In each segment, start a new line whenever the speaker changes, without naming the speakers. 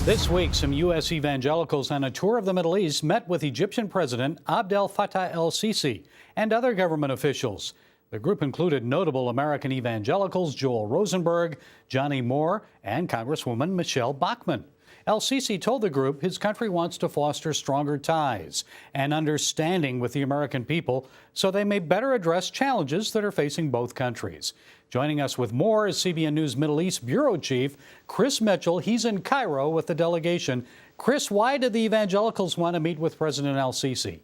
This week, some U.S. evangelicals on a tour of the Middle East met with Egyptian President Abdel Fattah el-Sisi and other government officials. The group included notable American evangelicals Joel Rosenberg, Johnny Moore, and Congresswoman Michelle Bachmann. El-Sisi told the group his country wants to foster stronger ties and understanding with the American people so they may better address challenges that are facing both countries. Joining us with more is CBN News Middle East Bureau Chief Chris Mitchell. He's in Cairo with the delegation. Chris, why did the evangelicals want to meet with President el-Sisi?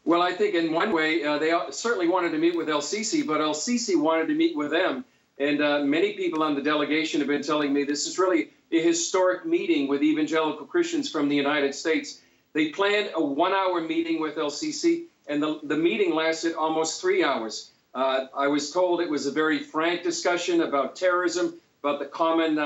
Well, I think in one way, they certainly wanted to meet with el-Sisi, but el-Sisi wanted to meet with them. And many people on the delegation have been telling me this is really a historic meeting with evangelical Christians from the United States. They planned a 1-hour meeting with el-Sisi, and the meeting lasted almost 3 hours. I was told it was a very frank discussion about terrorism, about the common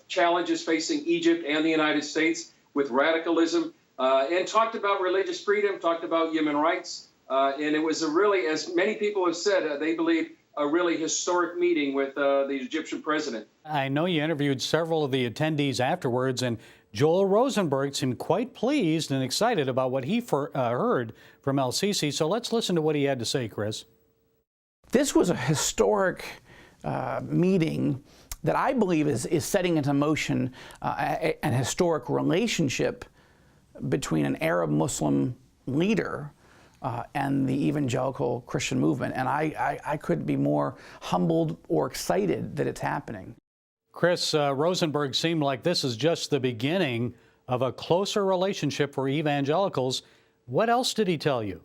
challenges facing Egypt and the United States with radicalism, and talked about religious freedom, talked about human rights. And it was a really, as many people have said, they believe a really historic meeting with the Egyptian president.
I know you interviewed several of the attendees afterwards, and Joel Rosenberg seemed quite pleased and excited about what he heard from el-Sisi. So let's listen to what he had to say, Chris.
This was a historic meeting that I believe is setting into motion an historic relationship between an Arab-Muslim leader and the evangelical Christian movement. And I couldn't be more humbled or excited that it's happening.
Chris, Rosenberg seemed like this is just the beginning of a closer relationship for evangelicals. What else did he tell you?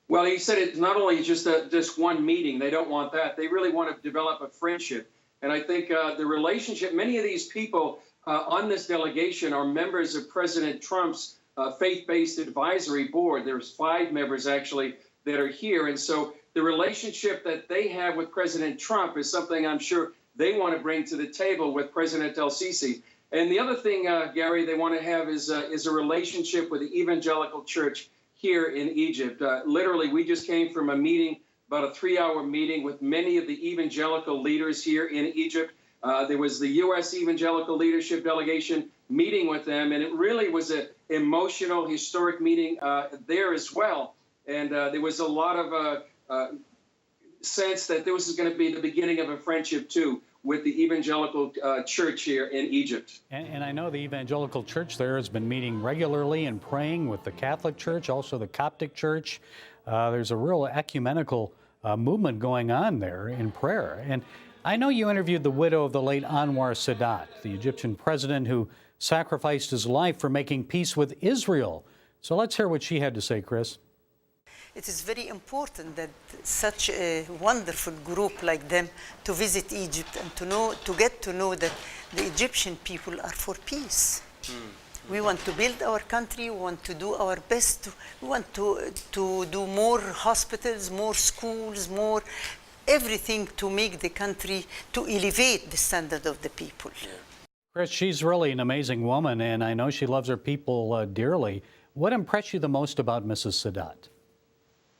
Well, he said it's not only just one meeting. They don't want that. They really want to develop a friendship. And I think the relationship, many of these people on this delegation are members of President Trump's faith-based advisory board. There's 5 members, actually, that are here. And so the relationship that they have with President Trump is something I'm sure they want to bring to the table with President el-Sisi. And the other thing, Gary, they want to have is a relationship with the evangelical church here in Egypt. Literally, we just came from a meeting, about a 3-hour meeting with many of the evangelical leaders here in Egypt. There was the U.S. Evangelical Leadership Delegation meeting with them, and it really was an emotional, historic meeting there as well. And there was a lot of sense that this is going to be the beginning of a friendship, too, with the evangelical church here in Egypt.
And I know the evangelical church there has been meeting regularly and praying with the Catholic Church, also the Coptic Church. There's a real ecumenical movement going on there in prayer. And I know you interviewed the widow of the late Anwar Sadat, the Egyptian president who sacrificed his life for making peace with Israel. So let's hear what she had to say, Chris.
It is very important that such a wonderful group like them to visit Egypt and to get to know that the Egyptian people are for peace. We want to build our country, we want to do our best, we want to do more hospitals, more schools, more everything to make the country, to elevate the standard of the people.
Chris, she's really an amazing woman, and I know she loves her people dearly. What impressed you the most about Mrs. Sadat?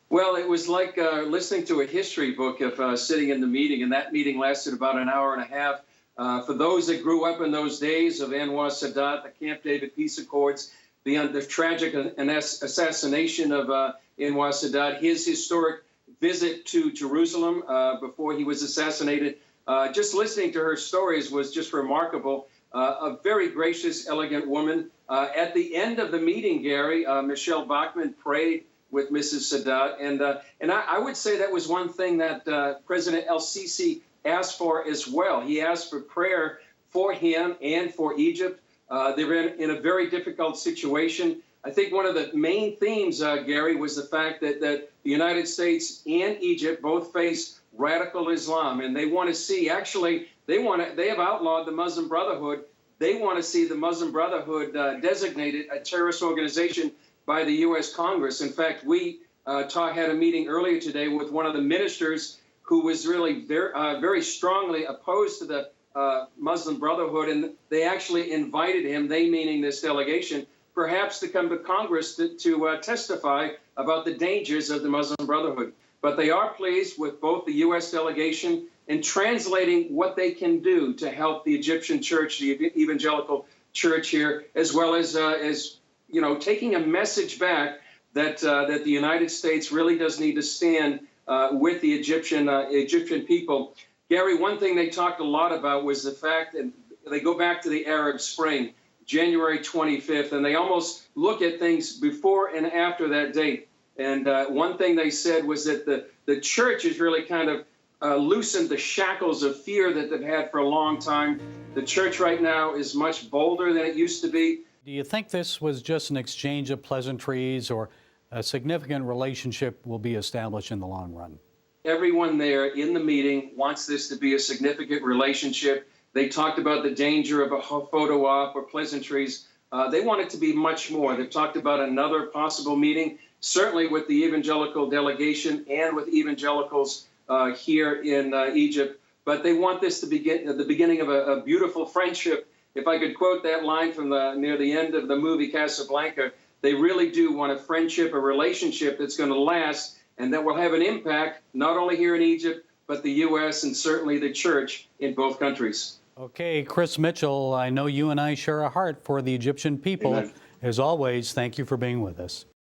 Well, it was like listening to a history book of sitting in the meeting, and that meeting lasted about an hour and a half. For those that grew up in those days of Anwar Sadat, the Camp David peace accords, the tragic assassination of Anwar Sadat, his historic visit to Jerusalem before he was assassinated, just listening to her stories was just remarkable. A very gracious, elegant woman. At the end of the meeting, Gary, Michelle Bachmann prayed with Mrs. Sadat. And I would say that was one thing that President el-Sisi asked for as well. He asked for prayer for him and for Egypt. They were in a very difficult situation. I think one of the main themes, Gary, was the fact that the United States and Egypt both face radical Islam, and they want to see, actually, they have outlawed the Muslim Brotherhood. They want to see the Muslim Brotherhood designated a terrorist organization by the U.S. Congress. In fact, we had a meeting earlier today with one of the ministers who was really very strongly opposed to the Muslim Brotherhood, and they actually invited him, they meaning this delegation, perhaps to come to Congress to testify about the dangers of the Muslim Brotherhood. But they are pleased with both the U.S. delegation in translating what they can do to help the Egyptian church, the evangelical church here, as well as you know, taking a message back that that the United States really does need to stand with the Egyptian people. Gary, one thing they talked a lot about was the fact that they go back to the Arab Spring, January 25th, and they almost look at things before and after that date. And one thing they said was that the church has really kind of loosened the shackles of fear that they've had for a long time. The church right now is much bolder than it used to be.
Do you think this was just an exchange of pleasantries, or a significant relationship will be established in the long run?
Everyone there in the meeting wants this to be a significant relationship. They talked about the danger of a photo op or pleasantries. They want it to be much more. They've talked about another possible meeting, certainly with the evangelical delegation and with evangelicals here in Egypt. But they want this to begin at the beginning of a beautiful friendship. If I could quote that line from near the end of the movie Casablanca, they really do want a friendship, a relationship that's going to last and that will have an impact not only here in Egypt, but the U.S. and certainly the church in both countries.
Okay, Chris Mitchell, I know you and I share a heart for the Egyptian people.
Amen.
As always, thank you for being with us.